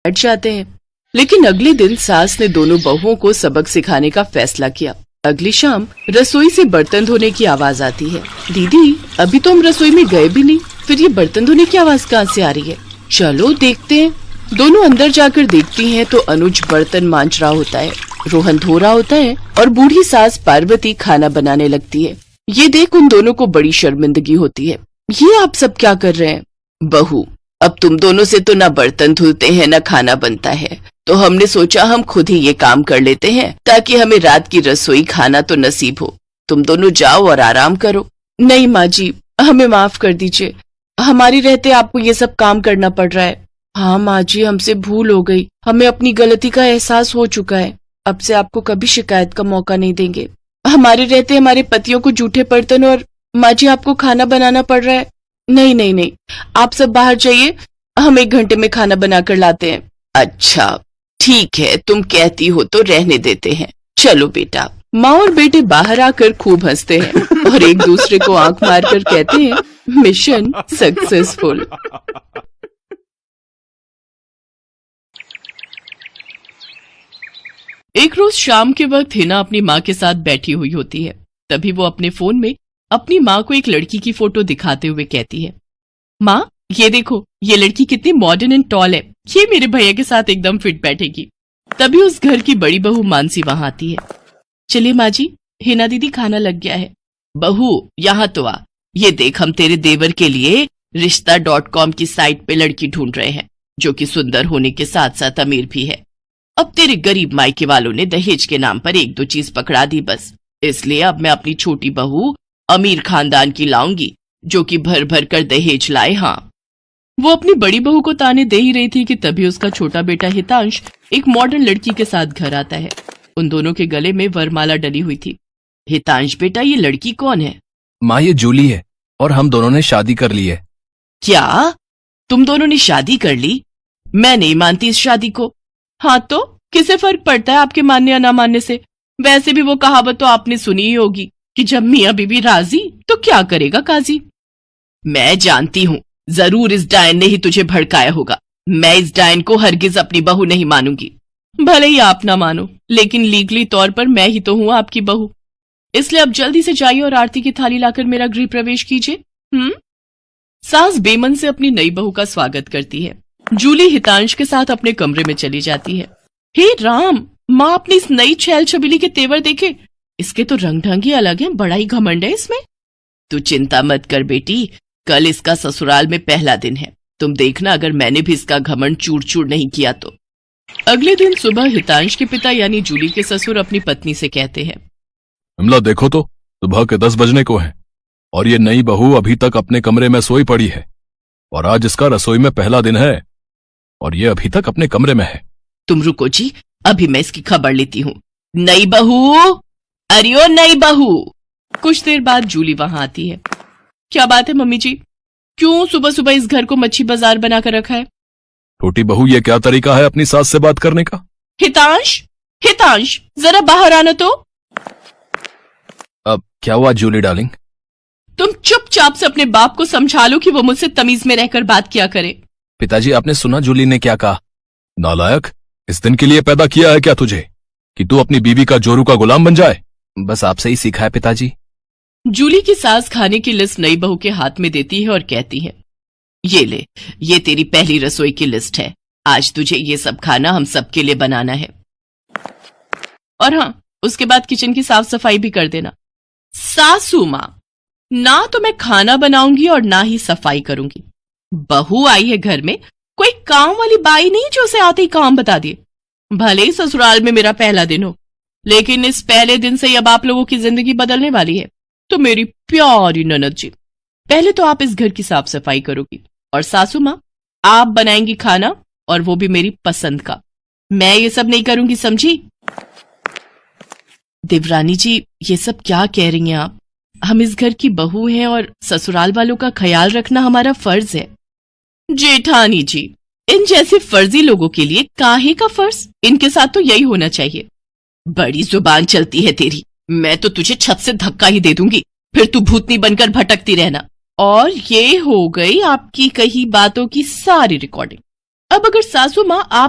बैठ जाते हैं। लेकिन अगले दिन सास ने दोनों बहुओं को सबक सिखाने का फैसला किया। अगली शाम रसोई से बर्तन धोने की आवाज आती है। दीदी, अभी तो हम रसोई में गए भी नहीं, फिर ये बर्तन धोने की आवाज कहाँ से आ रही है? चलो देखते हैं। दोनों अंदर जाकर देखती हैं तो अनुज बर्तन मांज रहा होता है, रोहन धो रहा होता है और बूढ़ी सास पार्वती खाना बनाने लगती है। ये देख उन दोनों को बड़ी शर्मिंदगी होती है। ये आप सब क्या कर रहे हैं? बहू, अब तुम दोनों से तो ना बर्तन धुलते हैं ना खाना बनता है, तो हमने सोचा हम खुद ही ये काम कर लेते हैं ताकि हमें रात की रसोई खाना तो नसीब हो। तुम दोनों जाओ और आराम करो। नहीं माँ जी, हमें माफ कर दीजिए, हमारी रहते आपको ये सब काम करना पड़ रहा है। हाँ माँ जी, हमसे भूल हो गई, हमें अपनी गलती का एहसास हो चुका है। अब से आपको कभी शिकायत का मौका नहीं देंगे। हमारे रहते हमारे पतियों को जूठे बर्तन और माँ जी आपको खाना बनाना पड़ रहा है। नहीं नहीं नहीं, आप सब बाहर जाइए, हम 1 घंटे में खाना बनाकर लाते हैं। अच्छा ठीक है, तुम कहती हो तो रहने देते हैं। चलो बेटा। माँ और बेटे बाहर आकर खूब हंसते हैं और एक दूसरे को आंख मारकर कहते हैं, मिशन सक्सेसफुल। एक रोज शाम के वक्त हिना अपनी माँ के साथ बैठी हुई होती है। तभी वो अपने फोन में अपनी माँ को एक लड़की की फोटो दिखाते हुए कहती है, माँ ये देखो, ये लड़की कितनी मॉडर्न एंड टॉल है, ये मेरे भैया के साथ एकदम फिट बैठेगी। तभी उस घर की बड़ी बहू मानसी वहां आती है। चलिए माँ जी, हिना दीदी खाना लग गया है। बहू यहाँ तो आ, ये देख हम तेरे देवर के लिए रिश्ता.com की साइट पे लड़की ढूंढ रहे हैं, जो कि सुंदर होने के साथ साथ अमीर भी है। अब तेरे गरीब मायके वालों ने दहेज के नाम पर 1-2 चीज पकड़ा दी बस, इसलिए अब मैं अपनी छोटी बहू अमीर खानदान की लाऊंगी, जो कि भर भर कर दहेज लाए। हाँ, वो अपनी बड़ी बहू को ताने दे ही रही थी कि तभी उसका छोटा बेटा हितांश एक मॉडर्न लड़की के साथ घर आता है। उन दोनों के गले में वरमाला डली हुई थी। हितांश बेटा, ये लड़की कौन है? माँ, ये जूली है और हम दोनों ने शादी कर ली है। क्या तुम दोनों ने शादी कर ली? मैं नहीं मानती इस शादी को। हाँ तो किसे फर्क पड़ता है आपके मानने या ना मानने से? वैसे भी वो कहावत तो आपने सुनी ही होगी कि जब मियाँ बीबी राजी तो क्या करेगा काजी। मैं जानती हूँ, जरूर इस डायन ने ही तुझे भड़काया होगा। मैं इस डायन को हरगिज अपनी बहू नहीं मानूंगी। भले ही आप ना मानो, लेकिन लीगली तौर पर मैं ही तो हूँ आपकी बहू। इसलिए अब जल्दी से जाइए और आरती की थाली लाकर मेरा गृह प्रवेश कीजिए। सास बेमन से अपनी नई बहू का स्वागत करती है। जूली हितांश के साथ अपने कमरे में चली जाती है। हे राम, माँ अपनी इस नई छैल छबीली के तेवर देखे, इसके तो रंग ढंग ही अलग है, बड़ा ही घमंड है इसमें। तू चिंता मत कर बेटी, कल इसका ससुराल में पहला दिन है, तुम देखना अगर मैंने भी इसका घमंड चूर चूर नहीं किया तो। अगले दिन सुबह हितांश के पिता यानी जूली के ससुर अपनी पत्नी से कहते हैं, विमला देखो तो, सुबह के 10 बजने को हैं और ये नई बहू अभी तक अपने कमरे में सोई पड़ी है, और आज इसका रसोई में पहला दिन है और ये अभी तक अपने कमरे में है। तुम रुको जी, अभी मैं इसकी खबर लेती हूँ। नई बहू, अरे ओ नई बहू। कुछ देर बाद जूली वहां आती है। क्या बात है मम्मी जी, क्यों सुबह सुबह इस घर को मच्छी बाजार बनाकर रखा है? छोटी बहू, ये क्या तरीका है अपनी सास से बात करने का? हितांश, हितांश जरा बाहर आना तो। अब क्या हुआ जूली डार्लिंग? तुम चुपचाप से अपने बाप को समझा लो कि वो मुझसे तमीज में रहकर बात किया करे। पिताजी, आपने सुना जूली ने क्या कहा? नालायक, इस दिन के लिए पैदा किया है क्या तुझे कि तू अपनी बीवी का जोरू का गुलाम बन जाए? बस आपसे ही सीखा है पिताजी। जूली की सास खाने की लिस्ट नई बहू के हाथ में देती है और कहती है, ये ले, ये तेरी पहली रसोई की लिस्ट है। आज तुझे ये सब खाना हम सबके लिए बनाना है, और हाँ, उसके बाद किचन की साफ सफाई भी कर देना। सासू माँ, ना तो मैं खाना बनाऊंगी और ना ही सफाई करूंगी। बहू आई है घर में, कोई काम वाली बाई नहीं जो उसे आते ही काम बता दिए। भले ही ससुराल में मेरा पहला दिन हो, लेकिन इस पहले दिन से अब आप लोगों की जिंदगी बदलने वाली है। तो मेरी प्यारी ननद जी, पहले तो आप इस घर की साफ सफाई करोगी, और सासू माँ आप बनाएंगी खाना, और वो भी मेरी पसंद का। मैं ये सब नहीं करूंगी, समझी? देवरानी जी, ये सब क्या कह रही हैं आप? हम इस घर की बहू हैं और ससुराल वालों का ख्याल रखना हमारा फर्ज है। जेठानी जी, इन जैसे फर्जी लोगों के लिए काहे का फर्ज? इनके साथ तो यही होना चाहिए। बड़ी जुबान चलती है तेरी, मैं तो तुझे छत से धक्का ही दे दूंगी, फिर तू भूतनी बनकर भटकती रहना। और ये हो गई आपकी कही बातों की सारी रिकॉर्डिंग। अब अगर सासू माँ आप